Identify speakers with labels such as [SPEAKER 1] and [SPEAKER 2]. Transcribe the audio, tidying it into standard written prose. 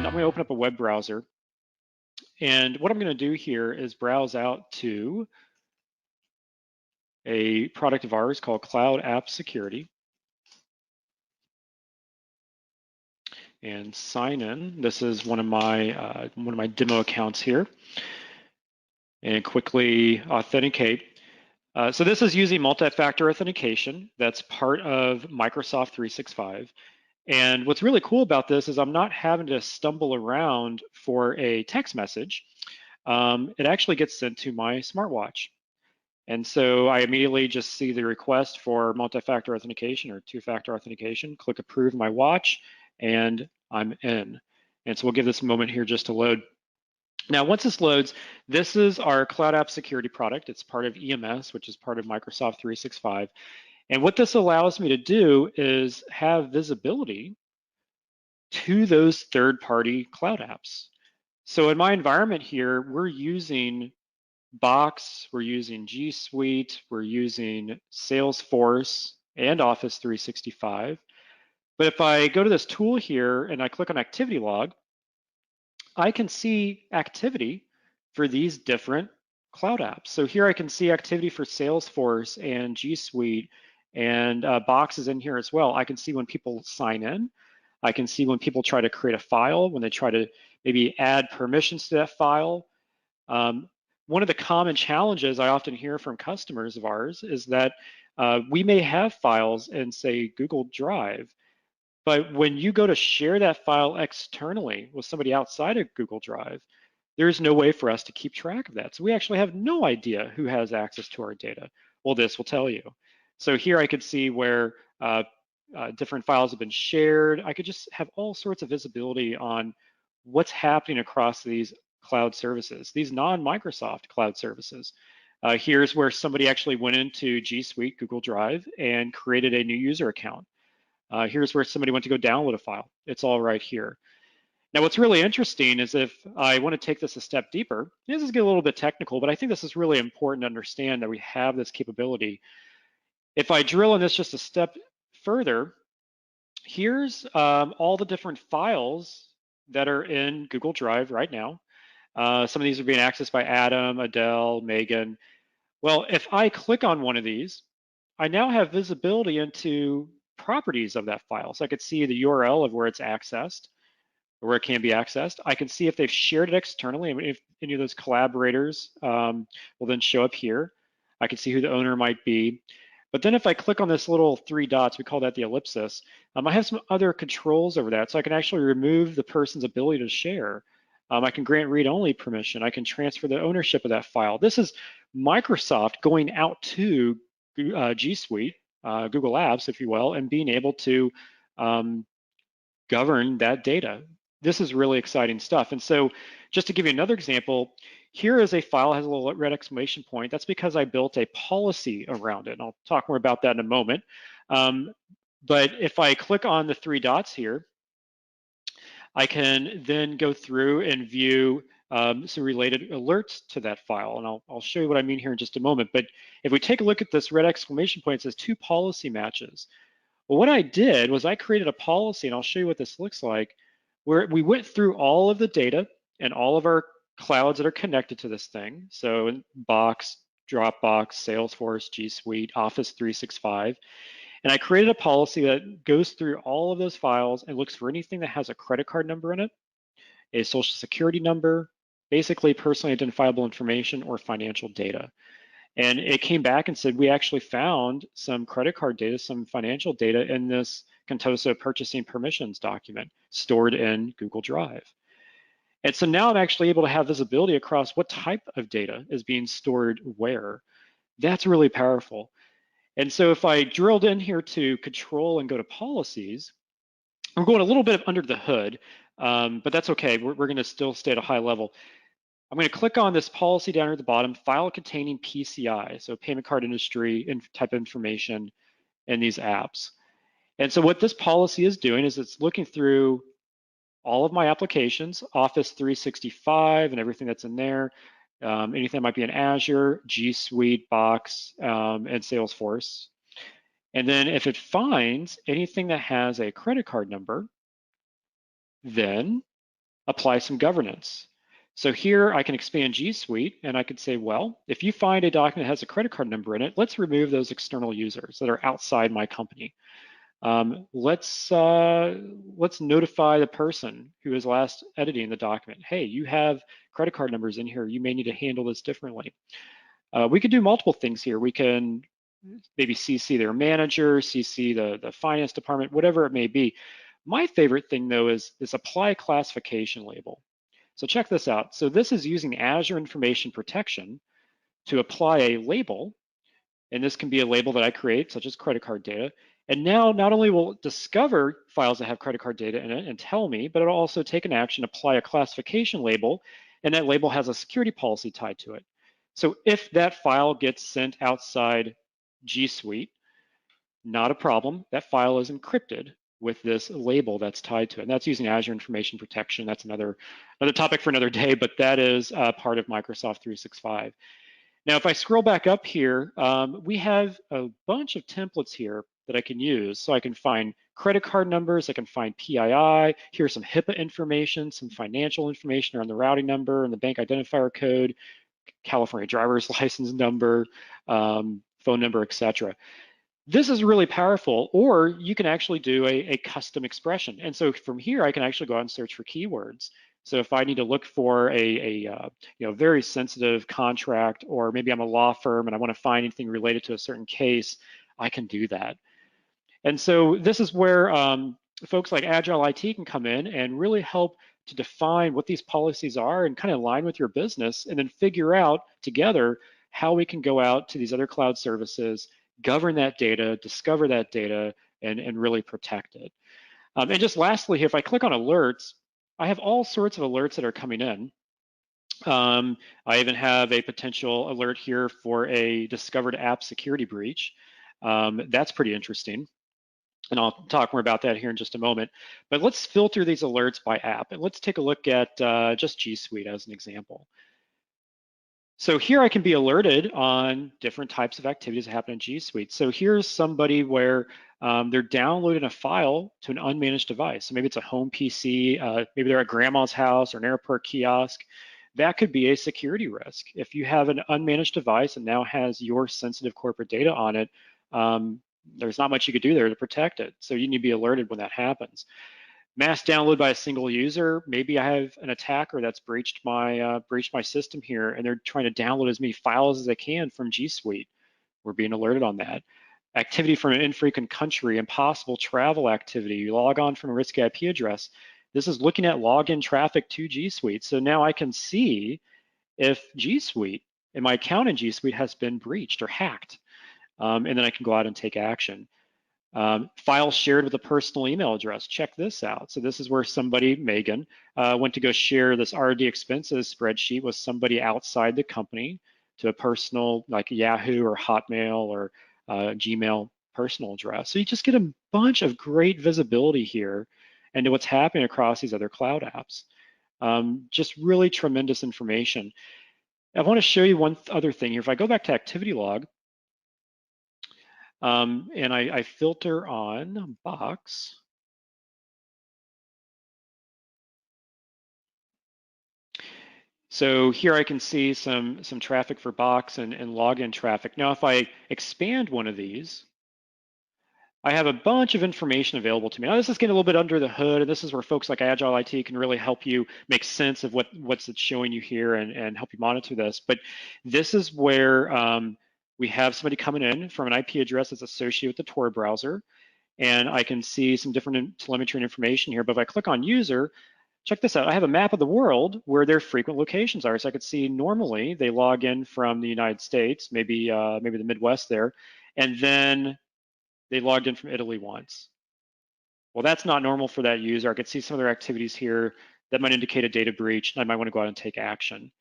[SPEAKER 1] And I'm going to open up a web browser. And what I'm going to do here is browse out to a product of ours called Cloud App Security and sign in. This is one of my demo accounts here, and quickly authenticate. So this is using multi-factor authentication. That's part of Microsoft 365. And what's really cool about this is I'm not having to stumble around for a text message. It actually gets sent to my smartwatch. And so I immediately just see the request for multi-factor authentication or two-factor authentication, click approve my watch, and I'm in. And so we'll give this a moment here just to load. Now, once this loads, this is our Cloud App Security product. It's part of EMS, which is part of Microsoft 365. And what this allows me to do is have visibility to those third-party cloud apps. So in my environment here, we're using Box, we're using G Suite, we're using Salesforce and Office 365. But if I go to this tool here and I click on activity log, I can see activity for these different cloud apps. So here I can see activity for Salesforce and G Suite, and Box is in here as well. I can see when people sign in. I can see when people try to create a file, when they try to maybe add permissions to that file. One of the common challenges I often hear from customers of ours is that we may have files in, say, Google Drive, but when you go to share that file externally with somebody outside of Google Drive, there's no way for us to keep track of that. So we actually have no idea who has access to our data. Well, this will tell you. So here I could see where different files have been shared. I could just have all sorts of visibility on what's happening across these cloud services, these non-Microsoft cloud services. Here's where somebody actually went into G Suite, Google Drive, and created a new user account. Here's where somebody went to go download a file. It's all right here. Now, what's really interesting is if I want to take this a step deeper, this is getting a little bit technical, but I think this is really important to understand that we have this capability. If I drill in this just a step further, here's all the different files that are in Google Drive right now. Some of these are being accessed by Adam, Adele, Megan. Well, if I click on one of these, I now have visibility into properties of that file. So I could see the URL of where it's accessed, or where it can be accessed. I can see if they've shared it externally. I mean, if any of those collaborators will then show up here. I can see who the owner might be. But then if I click on this little three dots, we call that the ellipsis, I have some other controls over that. So I can actually remove the person's ability to share. I can grant read-only permission. I can transfer the ownership of that file. This is Microsoft going out to G Suite, Google Apps, if you will, and being able to govern that data. This is really exciting stuff. And so just to give you another example, here is a file that has a little red exclamation point. That's because I built a policy around it. And I'll talk more about that in a moment. But if I click on the three dots here, I can then go through and view some related alerts to that file. And I'll show you what I mean here in just a moment. But if we take a look at this red exclamation point, it says two policy matches. Well, what I did was I created a policy, and I'll show you what this looks like, where we went through all of the data and all of our clouds that are connected to this thing. So in Box, Dropbox, Salesforce, G Suite, Office 365. And I created a policy that goes through all of those files and looks for anything that has a credit card number in it, a social security number, basically personally identifiable information or financial data. And it came back and said, we actually found some credit card data, some financial data in this Contoso purchasing permissions document stored in Google Drive. And so now I'm actually able to have visibility across what type of data is being stored where. That's really powerful. And so if I drilled in here to control and go to policies, we're going a little bit under the hood, but that's okay. We're going to still stay at a high level. I'm going to click on this policy down here at the bottom, file containing PCI, so payment card industry type of information in these apps. And so what this policy is doing is it's looking through all of my applications, Office 365 and everything that's in there, anything that might be in Azure, G Suite, Box, and Salesforce. And then if it finds anything that has a credit card number, then apply some governance. So here I can expand G Suite and I could say, well, if you find a document that has a credit card number in it, let's remove those external users that are outside my company. Let's notify the person who is last editing the document. Hey, you have credit card numbers in here. You may need to handle this differently. We could do multiple things here. We can maybe CC their manager, CC the finance department, whatever it may be. My favorite thing though is apply classification label. So check this out. So this is using Azure Information Protection to apply a label, and this can be a label that I create, such as credit card data. And now not only will it discover files that have credit card data in it and tell me, but it'll also take an action, apply a classification label, and that label has a security policy tied to it. So if that file gets sent outside G Suite, not a problem. That file is encrypted with this label that's tied to it. And that's using Azure Information Protection. That's another topic for another day, but that is part of Microsoft 365. Now, if I scroll back up here, we have a bunch of templates here that I can use. So I can find credit card numbers, I can find PII, here's some HIPAA information, some financial information around the routing number and the bank identifier code, California driver's license number, phone number, etc. This is really powerful, or you can actually do a custom expression. And so from here, I can actually go out and search for keywords. So if I need to look for a very sensitive contract, or maybe I'm a law firm and I want to find anything related to a certain case, I can do that. And so this is where folks like Agile IT can come in and really help to define what these policies are and kind of align with your business, and then figure out together how we can go out to these other cloud services, govern that data, discover that data, and really protect it. And just lastly here, if I click on alerts, I have all sorts of alerts that are coming in. I even have a potential alert here for a discovered app security breach. That's pretty interesting. And I'll talk more about that here in just a moment. But let's filter these alerts by app. And let's take a look at just G Suite as an example. So here I can be alerted on different types of activities that happen in G Suite. So here's somebody where they're downloading a file to an unmanaged device. So maybe it's a home PC, maybe they're at grandma's house or an airport kiosk. That could be a security risk. If you have an unmanaged device and now has your sensitive corporate data on it, there's not much you could do there to protect it. So you need to be alerted when that happens. Mass download by a single user. Maybe I have an attacker that's breached my system here, and they're trying to download as many files as they can from G Suite. We're being alerted on that. Activity from an infrequent country, impossible travel activity. You log on from a risky IP address. This is looking at login traffic to G Suite. So now I can see if G Suite and my account in G Suite has been breached or hacked. And then I can go out and take action. Files shared with a personal email address. Check this out. So this is where somebody, Megan, went to go share this R&D expenses spreadsheet with somebody outside the company to a personal, like Yahoo or Hotmail or Gmail personal address. So you just get a bunch of great visibility here into what's happening across these other cloud apps. Just really tremendous information. I want to show you one other thing here. If I go back to activity log, and I filter on Box. So here I can see some traffic for Box and login traffic. Now, if I expand one of these, I have a bunch of information available to me. Now, this is getting a little bit under the hood, and this is where folks like Agile IT can really help you make sense of what's it's showing you here and help you monitor this. But this is where we have somebody coming in from an IP address that's associated with the Tor browser, and I can see some different telemetry and information here. But if I click on user, check this out. I have a map of the world where their frequent locations are. So I could see normally they log in from the United States, maybe the Midwest there, and then they logged in from Italy once. Well, that's not normal for that user. I could see some of their activities here that might indicate a data breach, and I might want to go out and take action.